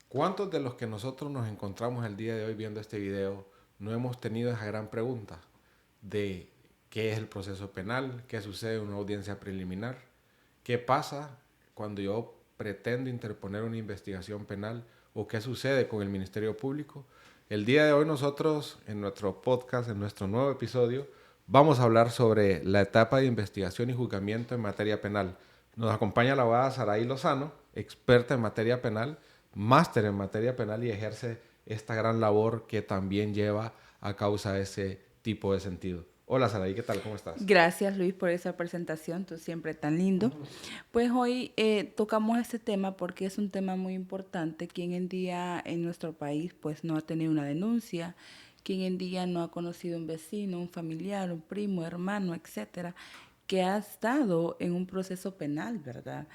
¿Cuántos de los que nosotros nos encontramos el día de hoy viendo este video no hemos tenido esa gran pregunta de qué es el proceso penal, qué sucede en una audiencia preliminar, qué pasa cuando yo pretendo interponer una investigación penal o qué sucede con el Ministerio Público? El día de hoy nosotros en nuestro podcast, en nuestro nuevo episodio, vamos a hablar sobre la etapa de investigación y juzgamiento en materia penal. Nos acompaña la abogada Saraí Lozano, experta en materia penal, máster en materia penal y ejerce esta gran labor que también lleva a causa ese tipo de sentido. Hola Saraí, ¿qué tal? ¿Cómo estás? Gracias Luis por esa presentación, tú siempre tan lindo. Pues hoy tocamos este tema porque es un tema muy importante. Quien en día en nuestro país pues no ha tenido una denuncia, quien en día no ha conocido un vecino, un familiar, un primo, hermano, etcétera, que ha estado en un proceso penal, ¿verdad?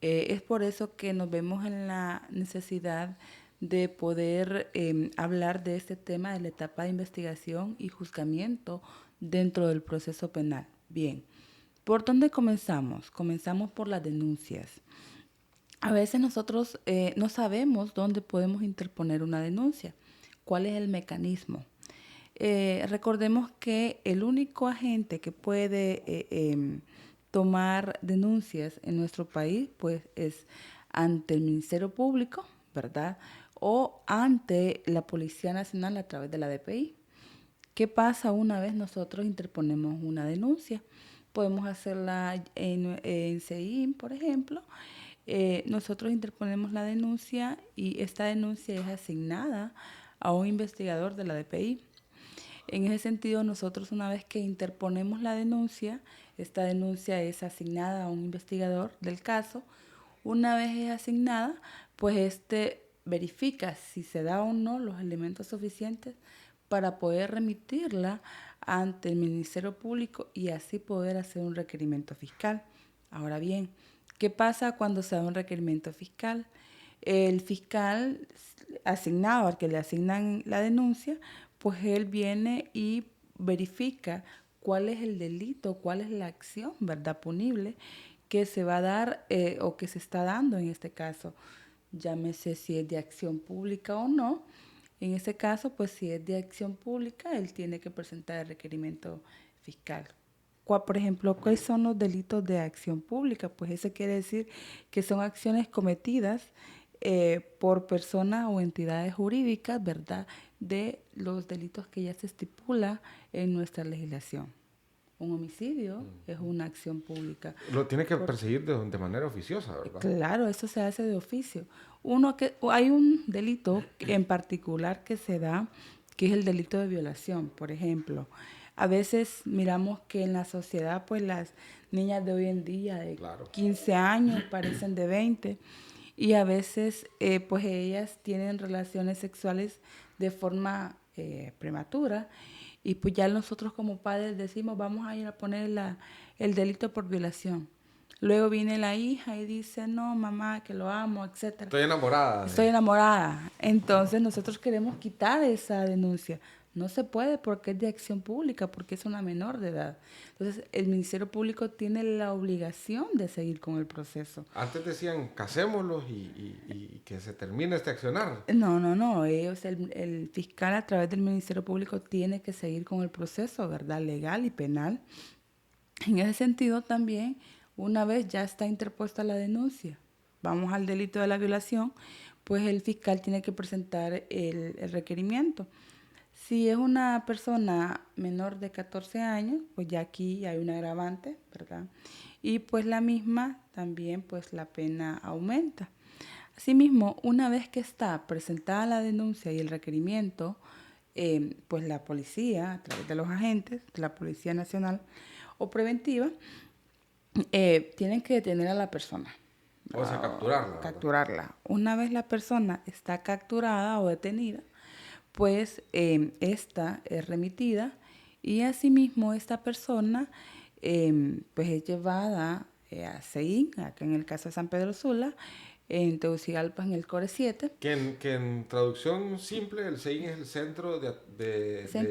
Es por eso que nos vemos en la necesidad de poder hablar de este tema de la etapa de investigación y juzgamiento dentro del proceso penal. Bien, ¿por dónde comenzamos? Comenzamos por las denuncias. A veces nosotros no sabemos dónde podemos interponer una denuncia, cuál es el mecanismo. Recordemos que el único agente que puede tomar denuncias en nuestro país pues es ante el Ministerio Público, ¿verdad? O ante la Policía Nacional a través de la DPI. ¿Qué pasa una vez nosotros interponemos una denuncia? Podemos hacerla en CEIM, por ejemplo. Nosotros interponemos la denuncia y esta denuncia es asignada a un investigador de la DPI. En ese sentido, nosotros una vez que interponemos la denuncia, esta denuncia es asignada a un investigador del caso. Una vez es asignada, pues este verifica si se da o no los elementos suficientes para poder remitirla ante el Ministerio Público y así poder hacer un requerimiento fiscal. Ahora bien, ¿qué pasa cuando se da un requerimiento fiscal? El fiscal asignado al que le asignan la denuncia, pues él viene y verifica cuál es el delito, cuál es la acción, ¿verdad? Punible que se va a dar o que se está dando en este caso. Llámese si es de acción pública o no. En ese caso, pues si es de acción pública, él tiene que presentar el requerimiento fiscal. Por ejemplo, ¿cuáles son los delitos de acción pública? Pues eso quiere decir que son acciones cometidas por personas o entidades jurídicas, ¿verdad? De los delitos que ya se estipula en nuestra legislación. Un homicidio es una acción pública. Lo tiene que Por, perseguir de manera oficiosa, ¿verdad? claro, eso se hace de oficio. Hay un delito en particular que se da, que es el delito de violación, por ejemplo. A veces miramos que en la sociedad, pues las niñas de hoy en día de Claro. 15 años parecen de 20 y a veces, pues ellas tienen relaciones sexuales de forma prematura y pues ya nosotros como padres decimos, vamos a ir a poner el delito por violación. Luego viene la hija y dice, no, mamá, que lo amo, etcétera. Estoy enamorada Estoy de... enamorada. Entonces nosotros queremos quitar esa denuncia. No se puede porque es de acción pública, porque es una menor de edad. Entonces el Ministerio Público tiene la obligación de seguir con el proceso. Antes decían, casémoslos y que se termine este accionar. No, no, no. El fiscal a través del Ministerio Público tiene que seguir con el proceso, ¿verdad? Legal y penal. En ese sentido también, una vez ya está interpuesta la denuncia, vamos al delito de la violación, pues el fiscal tiene que presentar el requerimiento. Si es una persona menor de 14 años, pues ya aquí hay un agravante, ¿verdad? Y pues la misma también, pues la pena aumenta. Asimismo, una vez que está presentada la denuncia y el requerimiento, pues la policía, a través de los agentes de la Policía Nacional o preventiva, tienen que detener a la persona, O sea, capturarla, ¿verdad? capturarla. Una vez la persona está capturada o detenida, pues esta es remitida y asimismo esta persona pues es llevada a CEIN, acá en el caso de San Pedro Sula, en Tegucigalpa, en el Core 7. Que en traducción simple, el CEIN es el Centro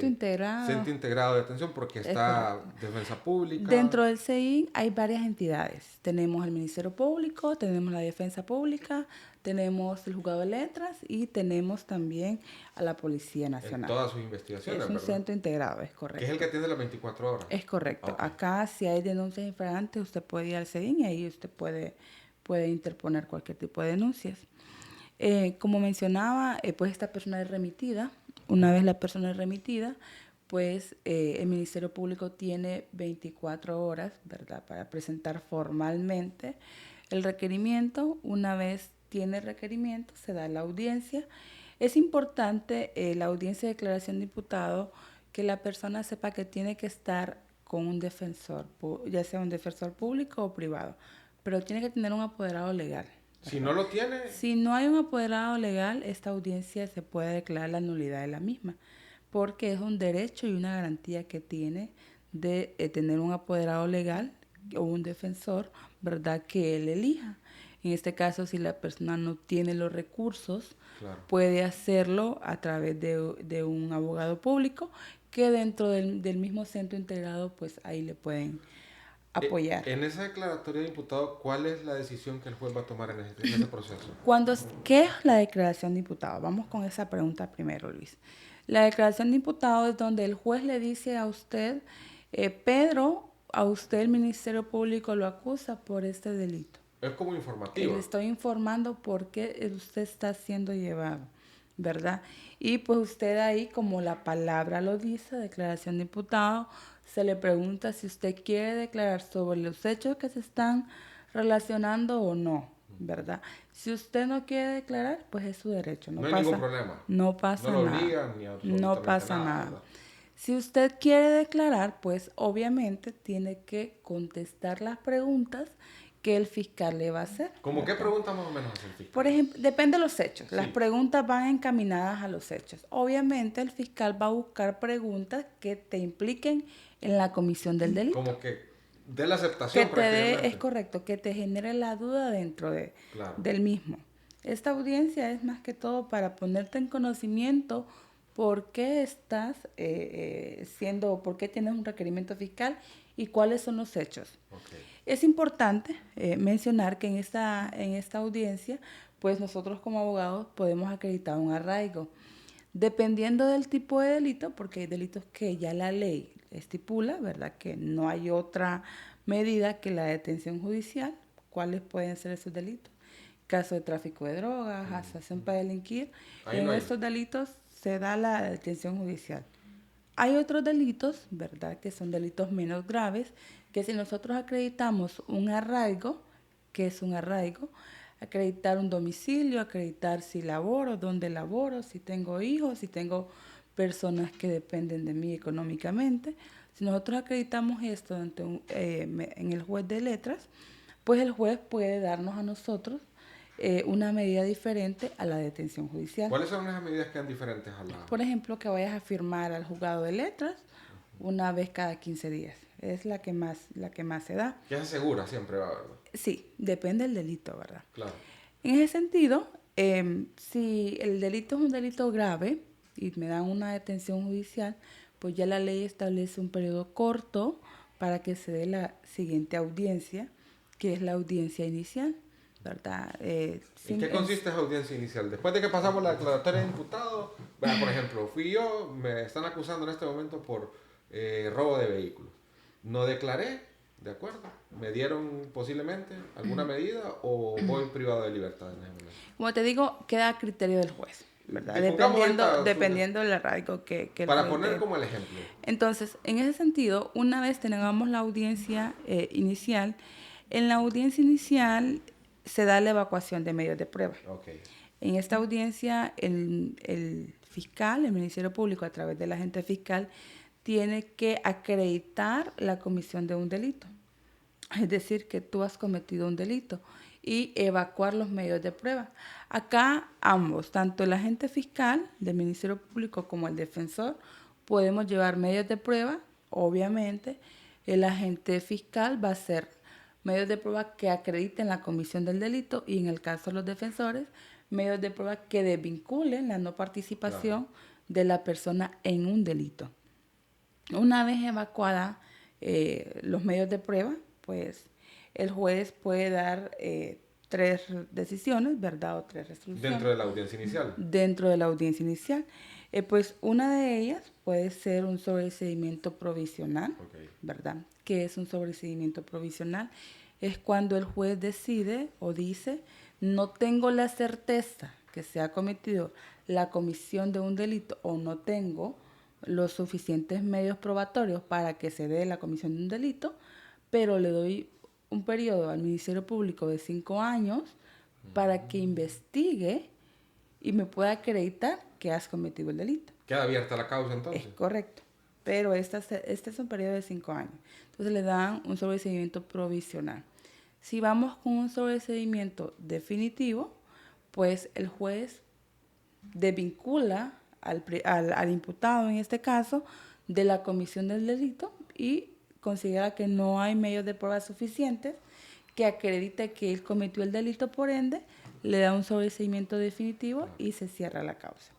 Integrado de Atención, porque Es está correcto. Defensa Pública. Dentro del CEIN hay varias entidades. Tenemos el Ministerio Público, tenemos la Defensa Pública, tenemos el Juzgado de Letras y tenemos también a la Policía Nacional. En todas sus investigaciones, Es un ¿verdad? centro integrado, es correcto. Que es el que atiende las 24 horas. Es correcto. Okay. Acá, si hay denuncias infragantes, usted puede ir al CEDIN y ahí usted puede interponer cualquier tipo de denuncias. Como mencionaba, pues esta persona es remitida. Una vez la persona es remitida, pues el Ministerio Público tiene 24 horas, ¿verdad?, para presentar formalmente el requerimiento. Una vez tiene el requerimiento, se da la audiencia. Es importante la audiencia de declaración de imputado, que la persona sepa que tiene que estar con un defensor, ya sea un defensor público o privado, pero tiene que tener un apoderado legal. ¿Verdad? Si no lo tiene... Si no hay un apoderado legal, esta audiencia se puede declarar la nulidad de la misma, porque es un derecho y una garantía que tiene de tener un apoderado legal o un defensor, ¿verdad?, que él elija. En este caso, si la persona no tiene los recursos, claro, puede hacerlo a través de un abogado público, que dentro del mismo centro integrado, pues ahí le pueden apoyar. En esa declaratoria de imputado, ¿cuál es la decisión que el juez va a tomar en ese proceso? ¿Qué es la declaración de imputado? Vamos con esa pregunta primero, Luis. La declaración de imputado es donde el juez le dice a usted, Pedro, a usted el Ministerio Público lo acusa por este delito. Es como informativo. Le estoy informando por qué usted está siendo llevado, ¿verdad? Y pues usted ahí, como la palabra lo dice, declaración de imputado, se le pregunta si usted quiere declarar sobre los hechos que se están relacionando o no, ¿verdad? Si usted no quiere declarar, pues es su derecho. No hay ningún problema. No pasa nada. No lo obligan ni absolutamente no pasa nada. ¿Verdad? Si usted quiere declarar, pues obviamente tiene que contestar las preguntas que el fiscal le va a hacer. ¿Cómo qué preguntas más o menos hace el fiscal? Por ejemplo, depende de los hechos. Sí. Las preguntas van encaminadas a los hechos. Obviamente el fiscal va a buscar preguntas que te impliquen en la comisión del delito. Como que dé la aceptación prácticamente. Es correcto, que te genere la duda dentro del mismo. Esta audiencia es más que todo para ponerte en conocimiento por qué estás por qué tienes un requerimiento fiscal y cuáles son los hechos. Okay. Es importante mencionar que en esta audiencia, pues nosotros como abogados podemos acreditar un arraigo. Dependiendo del tipo de delito, porque hay delitos que ya la ley estipula, ¿verdad?, que no hay otra medida que la detención judicial. ¿Cuáles pueden ser esos delitos? Caso de tráfico de drogas, asociación para delinquir. En estos delitos se da la detención judicial. Hay otros delitos, ¿verdad?, que son delitos menos graves, que si nosotros acreditamos un arraigo, ¿qué es un arraigo? Acreditar un domicilio, acreditar si laboro, dónde laboro, si tengo hijos, si tengo personas que dependen de mí económicamente. Si nosotros acreditamos esto en el juez de letras, pues el juez puede darnos a nosotros una medida diferente a la detención judicial. ¿Cuáles son las medidas que son diferentes a la...? Por ejemplo, que vayas a firmar al juzgado de letras una vez cada 15 días. Es la que más se da. Que es segura siempre, ¿verdad? Sí, depende del delito, ¿verdad? Claro. En ese sentido, si el delito es un delito grave y me dan una detención judicial, pues ya la ley establece un periodo corto para que se dé la siguiente audiencia, que es la audiencia inicial, ¿verdad? ¿En qué consiste esa audiencia inicial? Después de que pasamos la declaratoria de imputado, bueno, por ejemplo, fui yo, me están acusando en este momento por robo de vehículos. No declaré, ¿de acuerdo? ¿Me dieron posiblemente alguna medida o voy privado de libertad en ese momento? Como te digo, queda a criterio del juez, ¿verdad? Dependiendo del arraigo que para poner como el ejemplo. Entonces, en ese sentido, una vez tengamos la audiencia inicial, en la audiencia inicial se da la evacuación de medios de prueba. Okay. En esta audiencia, el fiscal, el Ministerio Público, a través del agente fiscal, tiene que acreditar la comisión de un delito. Es decir, que tú has cometido un delito y evacuar los medios de prueba. Acá ambos, tanto el agente fiscal del Ministerio Público como el defensor, podemos llevar medios de prueba. Obviamente, el agente fiscal va a ser medios de prueba que acrediten la comisión del delito y en el caso de los defensores, medios de prueba que desvinculen la no participación de la persona en un delito. Una vez evacuada los medios de prueba, pues el juez puede dar 3 decisiones, ¿verdad? O 3 resoluciones. Dentro de la audiencia inicial. Dentro de la audiencia inicial. Pues una de ellas puede ser un sobreseimiento provisional, ¿verdad? ¿Qué es un sobreseimiento provisional? Es cuando el juez decide o dice, no tengo la certeza que se ha cometido la comisión de un delito o no tengo los suficientes medios probatorios para que se dé la comisión de un delito, pero le doy un periodo al Ministerio Público de 5 años para que investigue y me pueda acreditar que has cometido el delito. ¿Queda abierta la causa entonces? Es correcto, pero este es un periodo de 5 años. Entonces le dan un sobreseimiento provisional. Si vamos con un sobreseimiento definitivo, pues el juez desvincula al imputado, en este caso, de la comisión del delito y considera que no hay medios de prueba suficientes que acredite que él cometió el delito, por ende, le da un sobreseimiento definitivo y se cierra la causa.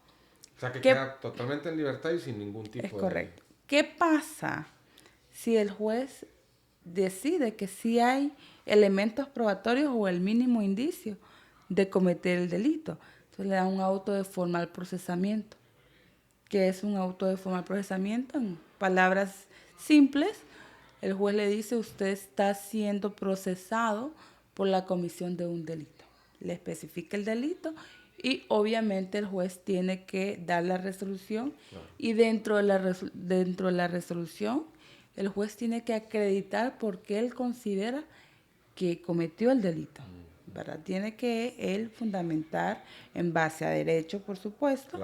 O sea, que queda totalmente en libertad y sin ningún tipo de... Es correcto. ¿Qué pasa si el juez decide que sí hay elementos probatorios o el mínimo indicio de cometer el delito? Entonces le da un auto de formal procesamiento. ¿Qué es un auto de formal procesamiento? En palabras simples, el juez le dice, usted está siendo procesado por la comisión de un delito. Le especifica el delito y obviamente el juez tiene que dar la resolución y dentro de la resolución el juez tiene que acreditar por qué él considera que cometió el delito, ¿verdad? Tiene que él fundamentar en base a derecho, por supuesto,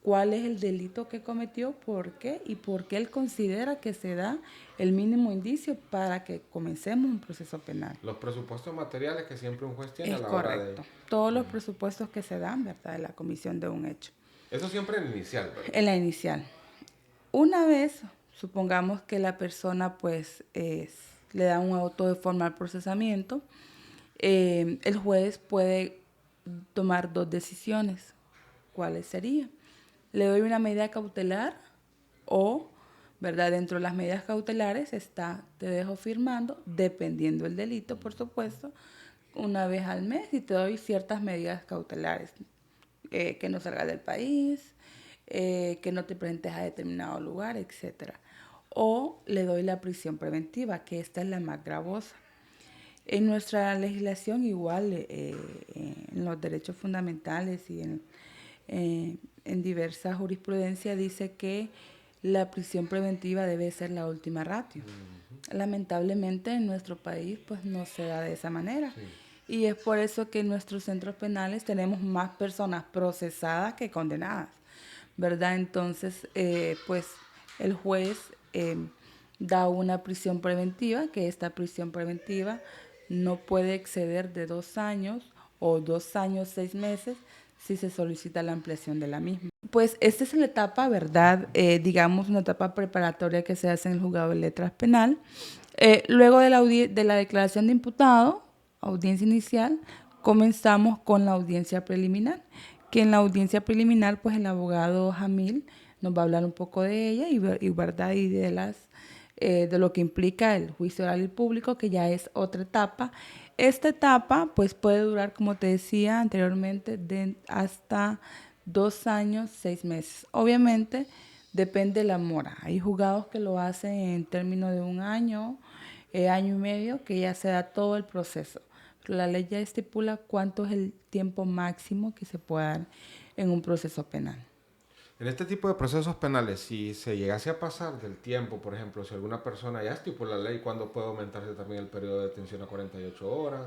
cuál es el delito que cometió, por qué y por qué él considera que se da el mínimo indicio para que comencemos un proceso penal. Los presupuestos materiales que siempre un juez tiene es a la correcto. hora de... Todos los presupuestos que se dan, ¿verdad?, de la comisión de un hecho. Eso siempre en la inicial, ¿verdad? En la inicial. Una vez, supongamos que la persona pues le da un auto de formal procesamiento, el juez puede tomar 2 decisiones. ¿Cuáles serían? Le doy una medida cautelar o, ¿verdad? Dentro de las medidas cautelares está, te dejo firmando, dependiendo del delito, por supuesto, una vez al mes y te doy ciertas medidas cautelares. Que no salgas del país, que no te presentes a determinado lugar, etc. O le doy la prisión preventiva, que esta es la más gravosa. En nuestra legislación igual, en los derechos fundamentales y en diversas jurisprudencias dice que la prisión preventiva debe ser la última ratio. Lamentablemente en nuestro país pues no se da de esa manera. Y es por eso que en nuestros centros penales tenemos más personas procesadas que condenadas, ¿verdad? Entonces, pues el juez da una prisión preventiva, que esta prisión preventiva no puede exceder de 2 años o 2 años, 6 meses, si se solicita la ampliación de la misma. Pues esta es la etapa, ¿verdad? Digamos, una etapa preparatoria que se hace en el juzgado de letras penal. Luego de la declaración de imputado, audiencia inicial, comenzamos con la audiencia preliminar, que en la audiencia preliminar, pues el abogado Jamil nos va a hablar un poco de ella y ¿verdad? Y de lo que implica el juicio oral y público, que ya es otra etapa. Esta etapa, pues puede durar, como te decía anteriormente, hasta 2 años, 6 meses. Obviamente, depende de la mora. Hay juzgados que lo hacen en términos de 1 año, año y medio, que ya se da todo el proceso. Pero la ley ya estipula cuánto es el tiempo máximo que se puede dar en un proceso penal. En este tipo de procesos penales, si se llegase a pasar del tiempo, por ejemplo, si alguna persona ya estipula la ley, ¿cuándo puede aumentarse también el periodo de detención a 48 horas?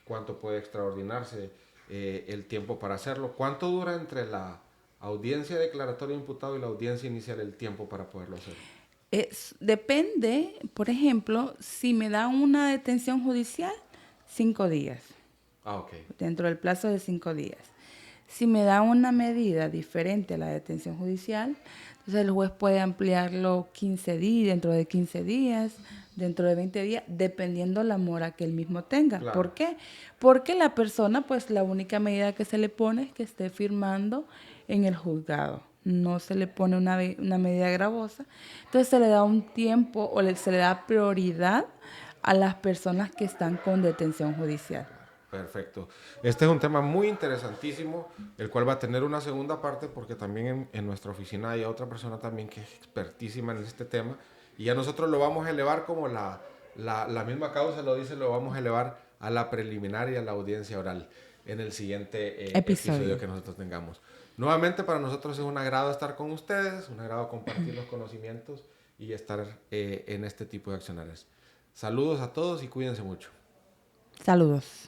¿Cuánto puede extraordinarse el tiempo para hacerlo? ¿Cuánto dura entre la audiencia declaratoria de imputado y la audiencia inicial el tiempo para poderlo hacer? Depende, por ejemplo, si me da una detención judicial, 5 días. Dentro del plazo de 5 días. Si me da una medida diferente a la detención judicial, entonces el juez puede ampliarlo 15 días, dentro de 15 días, dentro de 20 días, dependiendo la mora que él mismo tenga. Claro. ¿Por qué? Porque la persona, pues la única medida que se le pone es que esté firmando en el juzgado. No se le pone una medida gravosa. Entonces se le da un tiempo se le da prioridad a las personas que están con detención judicial. Perfecto. Este es un tema muy interesantísimo, el cual va a tener una segunda parte porque también en nuestra oficina hay otra persona también que es expertísima en este tema y ya nosotros lo vamos a elevar como la misma causa lo dice, lo vamos a elevar a la preliminar y a la audiencia oral en el siguiente episodio que nosotros tengamos. Nuevamente para nosotros es un agrado estar con ustedes, un agrado compartir los conocimientos y estar en este tipo de accionarios. Saludos a todos y cuídense mucho. Saludos.